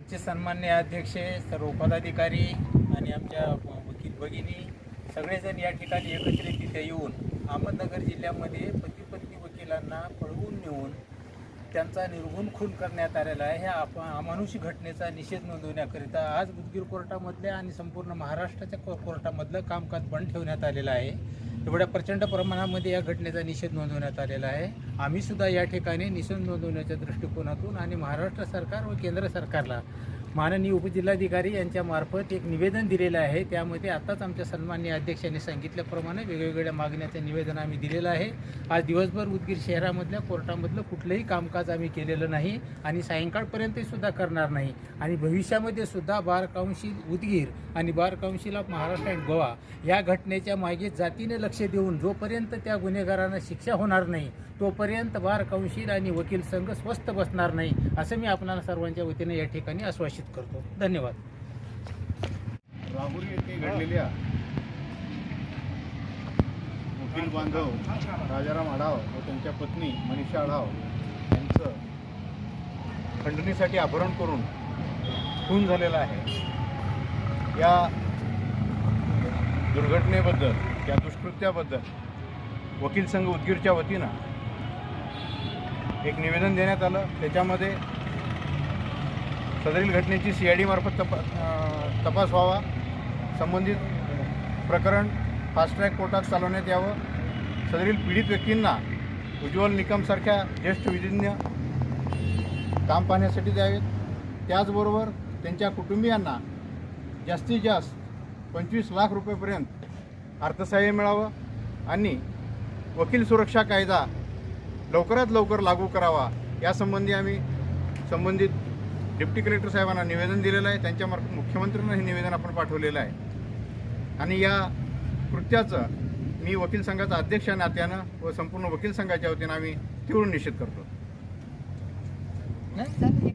आजचे सन्माननीय अध्यक्ष, सर्व पदाधिकारी आणि आमच्या वकील भगिनी सगळेजण या ठिकाणी एकत्रित तिथे येऊन अहमदनगर जिल्ह्यामध्ये पती पत्नी वकिलांना पळवून नेऊन त्यांचा निर्घुण खून करण्यात आलेला आहे. ह्या अमानुषी घटनेचा निषेध नोंदवण्याकरिता आज उदगीर कोर्टामधल्या आणि संपूर्ण महाराष्ट्राच्या कोर्टामधलं कामकाज बंद ठेवण्यात आलेलं आहे. एवढ्या प्रचंड प्रमाणामध्ये या घटनेचा निषेध नोंदवण्यात आलेला आहे. आम्ही सुद्धा या ठिकाणी निषेध नोंदवण्याच्या दृष्टिकोनातून आणि महाराष्ट्र सरकार व केंद्र सरकारला माननीय उपजिल्हाधिकारी यांच्यामार्फत एक निवेदन दिलेलं आहे. त्यामध्ये आताच आमच्या सन्माननीय अध्यक्षांनी सांगितल्याप्रमाणे वेगवेगळ्या मागण्याचं निवेदन आम्ही दिलेलं आहे. आज दिवसभर उदगीर शहरामधल्या कोर्टामधलं कुठलंही कामकाज आम्ही केलेलं नाही आणि सायंकाळपर्यंतही सुद्धा करणार नाही. आणि भविष्यामध्ये सुद्धा बार काउन्सिल उदगीर आणि bar council of Maharashtra and Goa या घटनेच्या मागे जातीने लक्ष देऊन जोपर्यंत त्या गुन्हेगारांना शिक्षा होणार नाही तोपर्यंत बार काउन्सिल आणि वकील संघ स्वस्थ बसणार नाही, असं मी आपणाला सर्वांच्या वतीने या ठिकाणी आश्वासित करतो. धन्यवाद. राहुरी येथे घडलेल्या वकील बांधव राजाराम आढाव व त्यांच्या पत्नी मनीषा आढाव यांचं खंडणीसाठी अपहरण करून खून झालेला आहे. या दुर्घटनेबद्दल, या दुष्कृत्याबद्दल वकील संघ उदगीरच्या वतीनं एक निवेदन देण्यात आलं. त्याच्यामध्ये सदरील घटनेची CID मार्फत तपास व्हावा, संबंधित प्रकरण फास्ट ट्रॅक कोर्टात चालवण्यात यावं, सदरील पीडित व्यक्तींना उज्ज्वल निकमसारख्या ज्येष्ठ विधिज्ञ काम पाहण्यासाठी द्यावेत. त्याचबरोबर त्यांच्या कुटुंबियांना जास्तीत जास्त 25 लाख रुपयेपर्यंत अर्थसहाय्य मिळावं आणि वकील सुरक्षा कायदा लवकरात लवकर लागू करावा यासंबंधी आम्ही संबंधित डिप्टी कलेक्टर साहेबांना निवेदन दिलेलं आहे. त्यांच्यामार्फत मुख्यमंत्र्यांना हे निवेदन आपण पाठवलेलं आहे. आणि या कृत्याचं मी वकील संघाचा अध्यक्ष नात्यानं व संपूर्ण वकील संघाच्या वतीनं आम्ही तीव्र निषेध करतो.